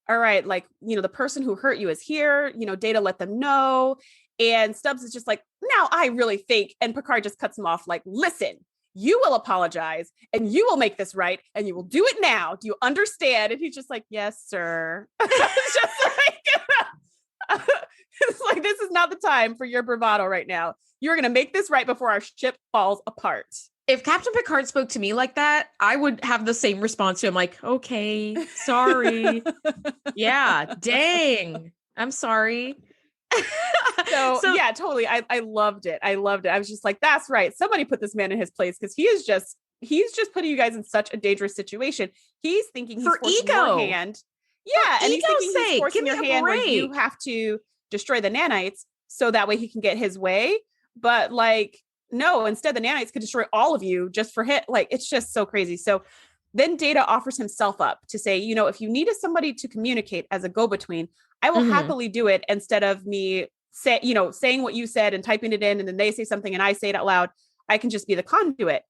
all right, like, the person who hurt you is here, Data let them know. And Stubbs is just like, now I really think, and Picard just cuts him off like, listen, you will apologize and you will make this right. And you will do it now. Do you understand? And he's just like, yes, sir. It's just like, it's like, this is not the time for your bravado right now. You're going to make this right before our ship falls apart. If Captain Picard spoke to me like that, I would have the same response to him. Like, okay, sorry. Yeah, dang. I'm sorry. So yeah, totally. I loved it. I was just like, that's right. Somebody put this man in his place, because he's just putting you guys in such a dangerous situation. He's thinking he's forcing your hand. Yeah. And he's thinking he's forcing your hand where you have to destroy the nanites so that way he can get his way. But like, no, instead the nanites could destroy all of you just for hit. Like, it's just so crazy. So then Data offers himself up to say, if you needed somebody to communicate as a go-between, I will happily do it, instead of me saying what you said and typing it in, and then they say something and I say it out loud. I can just be the conduit.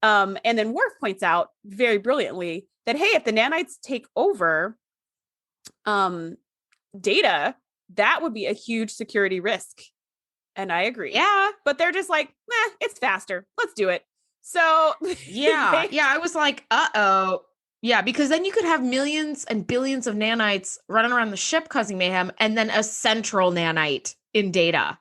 And then Worf points out very brilliantly that, hey, if the nanites take over Data, that would be a huge security risk. And I agree. Yeah. But they're just like, it's faster. Let's do it. So yeah, I was like, uh-oh. Yeah, because then you could have millions and billions of nanites running around the ship causing mayhem, and then a central nanite in Data.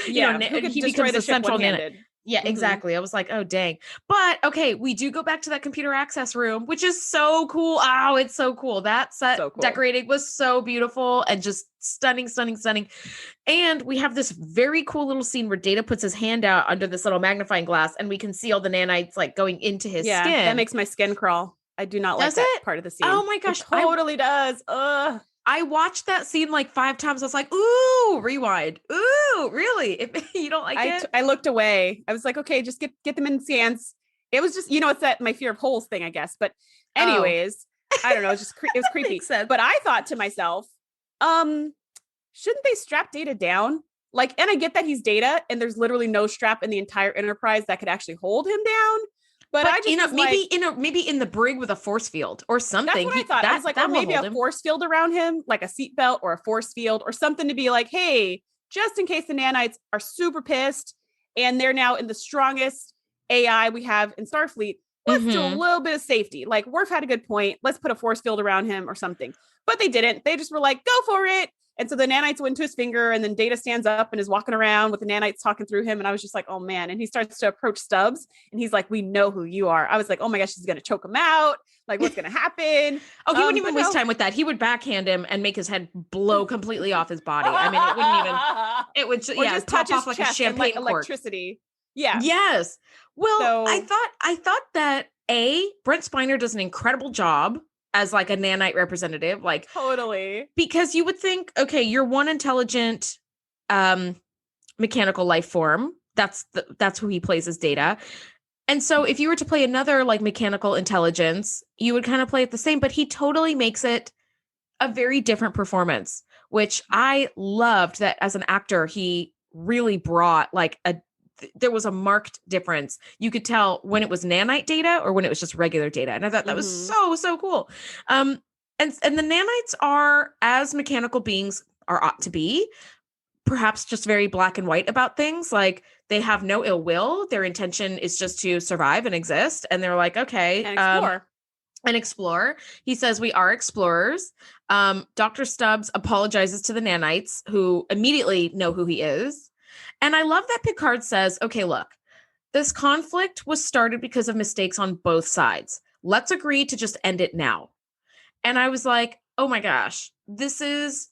Yeah, who could he destroy becomes the the ship central nanite. one-handed. Yeah, exactly. I was like, oh, dang. But okay, we do go back to that computer access room, which is so cool. Oh, it's so cool. That set So cool. decorating was so beautiful and just stunning, stunning, stunning. And we have this very cool little scene where Data puts his hand out under this little magnifying glass and we can see all the nanites like going into his skin. That makes my skin crawl. I do not like that part of the scene. Oh my gosh. It totally does. Ugh. I watched that scene like 5 times. I was like, ooh, rewind. Ooh, really? You don't like it? I looked away. I was like, okay, just get them in scans. It was just, it's that my fear of holes thing, I guess. But anyways, I don't know. It was creepy. But I thought to myself, shouldn't they strap Data down? Like, and I get that he's Data and there's literally no strap in the entire Enterprise that could actually hold him down. But I just maybe in the brig with a force field or something. That's what I thought. I was like, maybe a force field around him, like a seatbelt or a force field or something to be like, hey, just in case the nanites are super pissed and they're now in the strongest AI we have in Starfleet, let's do a little bit of safety. Like, Worf had a good point. Let's put a force field around him or something. But they didn't. They just were like, go for it. And so the nanites went to his finger and then Data stands up and is walking around with the nanites talking through him. And I was just like, oh man. And he starts to approach Stubbs and he's like, we know who you are. I was like, oh my gosh, he's going to choke him out. Like, what's going to happen? He wouldn't even waste time with that. He would backhand him and make his head blow completely off his body. I mean, it would just touch off like a champagne like cork. Electricity. Yeah. Yes. Well, I thought that Brent Spiner does an incredible job as like a nanite representative, like totally, because you would think, okay, you're one intelligent mechanical life form. That's who he plays as Data. And so if you were to play another like mechanical intelligence, you would kind of play it the same, but he totally makes it a very different performance, which I loved that as an actor, he really brought like there was a marked difference. You could tell when it was nanite Data or when it was just regular Data. And I thought that was so cool. And the nanites are, as mechanical beings ought to be, perhaps just very black and white about things. Like, they have no ill will. Their intention is just to survive and exist. And they're like, okay. And explore. He says, we are explorers. Dr. Stubbs apologizes to the nanites, who immediately know who he is. And I love that Picard says, okay, look, this conflict was started because of mistakes on both sides. Let's agree to just end it now. And I was like, oh my gosh, this is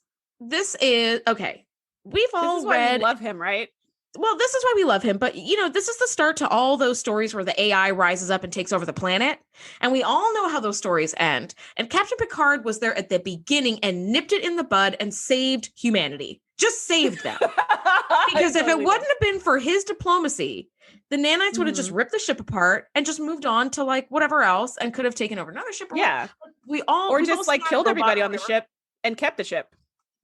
okay. We've all read. We love him, right? Well, this is why we love him. But, this is the start to all those stories where the AI rises up and takes over the planet. And we all know how those stories end. And Captain Picard was there at the beginning and nipped it in the bud and saved humanity. Just saved them. Because if it wouldn't have been for his diplomacy, the nanites would have just ripped the ship apart and just moved on to like whatever else and could have taken over another ship. Or just like killed everybody on the ship and kept the ship.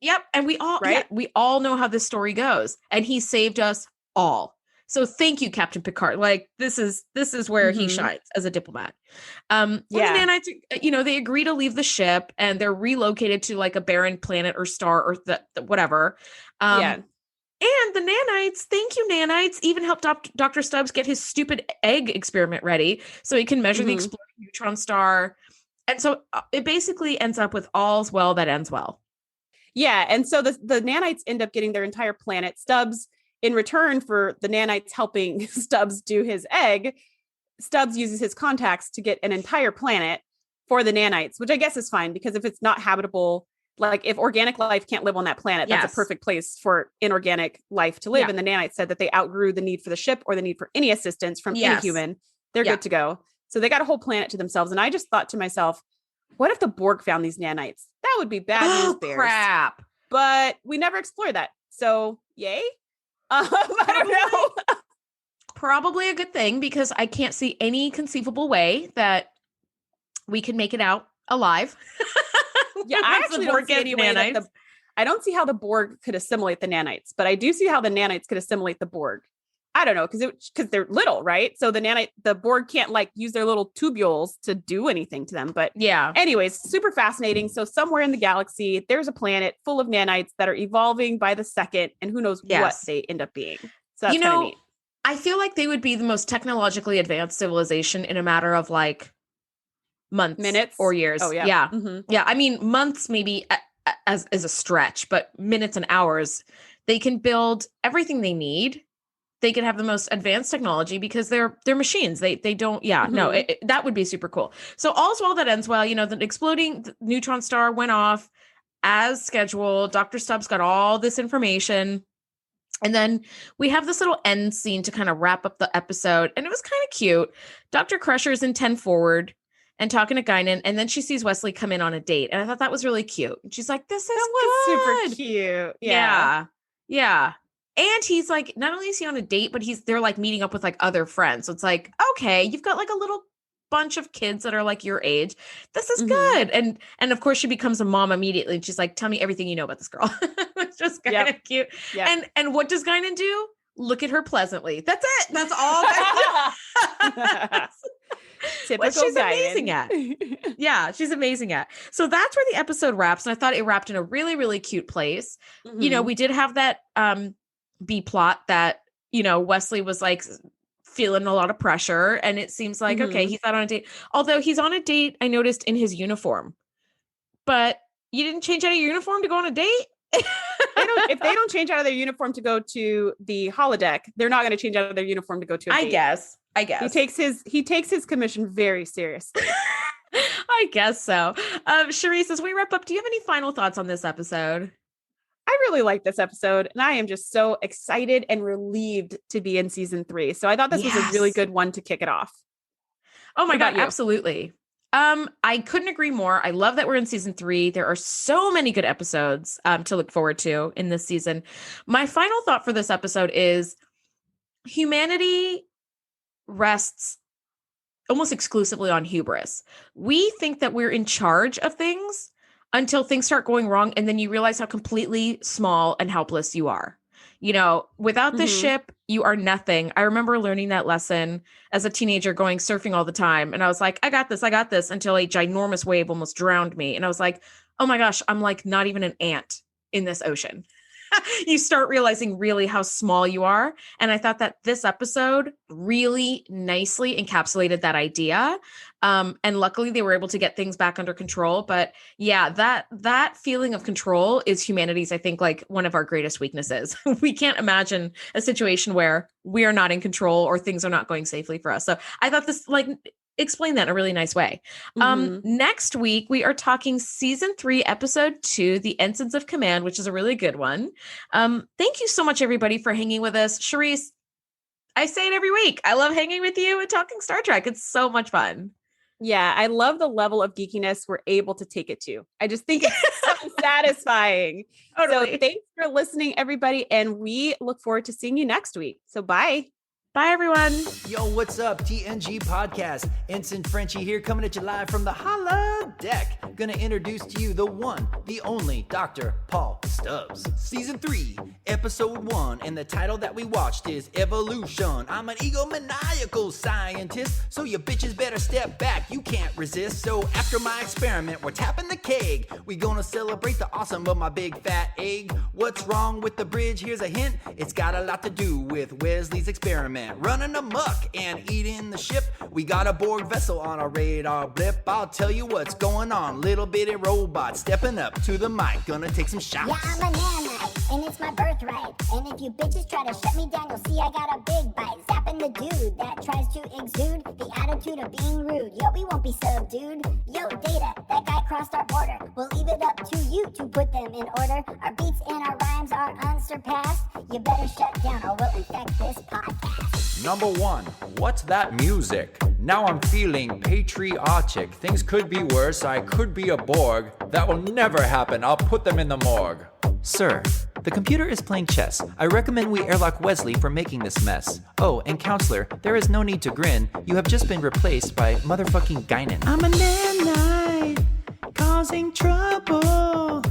Yep. And we all know how this story goes. And he saved us all. So thank you, Captain Picard. Like, this is where he shines as a diplomat. The nanites, they agree to leave the ship and they're relocated to like a barren planet or star or whatever. And the nanites, thank you, nanites, even helped Dr. Stubbs get his stupid egg experiment ready so he can measure the exploding neutron star. And so it basically ends up with all's well that ends well. Yeah. And so the nanites end up getting their entire planet. Stubbs, in return for the nanites helping Stubbs do his egg, Stubbs uses his contacts to get an entire planet for the nanites, which I guess is fine, because if it's not habitable, like if organic life can't live on that planet, that's a perfect place for inorganic life to live. Yeah. And the nanites said that they outgrew the need for the ship or the need for any assistance from any human. They're good to go. So they got a whole planet to themselves. And I just thought to myself, what if the Borg found these nanites? That would be bad news bears. Crap. But we never explored that. So yay. I don't know. Probably a good thing, because I can't see any conceivable way that we can make it out alive. Yeah, I actually don't see any way that I don't see how the Borg could assimilate the nanites, but I do see how the nanites could assimilate the Borg. I don't know, because they're little, right? So the Borg can't like use their little tubules to do anything to them. But anyways, super fascinating. So somewhere in the galaxy, there's a planet full of nanites that are evolving by the second, and who knows what they end up being. So that's kind of neat. I feel like they would be the most technologically advanced civilization in a matter of like months, minutes or years. Oh yeah. Yeah. Mm-hmm. Yeah. I mean, months maybe as a stretch, but minutes and hours. They can build everything they need. They can have the most advanced technology because they're machines. They don't. Yeah. Mm-hmm. No, that would be super cool. So all's well that ends well. You know, the exploding neutron star went off as scheduled. Dr. Stubbs got all this information. And then we have this little end scene to kind of wrap up the episode. And it was kind of cute. Dr. Crusher's in 10 forward and talking to Guinan. And then she sees Wesley come in on a date. And I thought that was really cute. And she's like, this is Super cute. Yeah. Yeah. And he's like, not only is he on a date, but they're like meeting up with like other friends. So it's like, okay, you've got like a little bunch of kids that are like your age. This is good. And of course she becomes a mom immediately. And she's like, tell me everything you know about this girl. It's just kind of cute. Yep. And what does Guinan do? Look at her pleasantly. That's it. That's all. Typical she's Guinan. Amazing at. Yeah, she's amazing at. So that's where the episode wraps. And I thought it wrapped in a really, really cute place. Mm-hmm. You know, we did have that B plot that, you know, Wesley was like feeling a lot of pressure, and it seems like okay, he's not on a date, although he's on a date, I noticed, in his uniform. But you didn't change out of your uniform to go on a date. If they don't change out of their uniform to go to the holodeck, they're not going to change out of their uniform to go to a date. I guess he takes his commission very seriously. I guess so. Shereese, as we wrap up, do you have any final thoughts on this episode? I really like this episode, and I am just so excited and relieved to be in season 3. So I thought this was a really good one to kick it off. Oh my God, absolutely. I couldn't agree more. I love that we're in season 3. There are so many good episodes to look forward to in this season. My final thought for this episode is humanity rests almost exclusively on hubris. We think that we're in charge of things until things start going wrong. And then you realize how completely small and helpless you are. You know, without the ship, you are nothing. I remember learning that lesson as a teenager, going surfing all the time. And I was like, I got this, until a ginormous wave almost drowned me. And I was like, oh my gosh, I'm like not even an ant in this ocean. You start realizing really how small you are. And I thought that this episode really nicely encapsulated that idea. And luckily they were able to get things back under control. But yeah, that feeling of control is humanity's, I think, like one of our greatest weaknesses. We can't imagine a situation where we are not in control or things are not going safely for us. So I thought this explain that in a really nice way. Next week, we are talking season 3, episode 2, The Ensigns of Command, which is a really good one. Thank you so much, everybody, for hanging with us. Shereese, I say it every week. I love hanging with you and talking Star Trek. It's so much fun. Yeah, I love the level of geekiness we're able to take it to. I just think it's so satisfying. Totally. So thanks for listening, everybody. And we look forward to seeing you next week. So bye. Bye, everyone. Yo, what's up? TNG Podcast. Ensign Frenchie here, coming at you live from the holodeck. Gonna introduce to you the one, the only Dr. Paul Stubbs. Season 3, episode 1, and the title that we watched is Evolution. I'm an egomaniacal scientist, so you bitches better step back. You can't resist. So after my experiment, we're tapping the keg. We gonna celebrate the awesome of my big fat egg. What's wrong with the bridge? Here's a hint. It's got a lot to do with Wesley's experiment. Running amok and eating the ship. We got a Borg vessel on a radar blip. I'll tell you what's going on. Little bitty robot stepping up to the mic. Gonna take some shots. Yeah, I'm a nanite, and it's my birthright. And if you bitches try to shut me down, you'll see I got a big bite. Zapping the dude that tries to exude the attitude of being rude. Yo, we won't be subdued. Yo, Data, that guy crossed our border. We'll leave it up to you to put them in order. Our beats and our rhymes are unsurpassed. You better shut down or we'll infect this podcast. Number 1, what's that music? Now I'm feeling patriotic. Things could be worse, I could be a Borg. That will never happen, I'll put them in the morgue. Sir, the computer is playing chess. I recommend we airlock Wesley for making this mess. Oh, and counselor, there is no need to grin. You have just been replaced by motherfucking Guinan. I'm a nanite, causing trouble.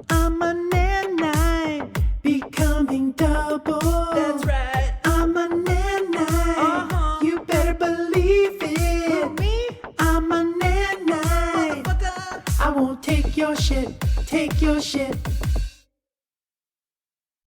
I'm a nanite, becoming double. That's right. I'm a nanite, you better believe it. Me? I'm a nanite, I won't take your shit, take your shit.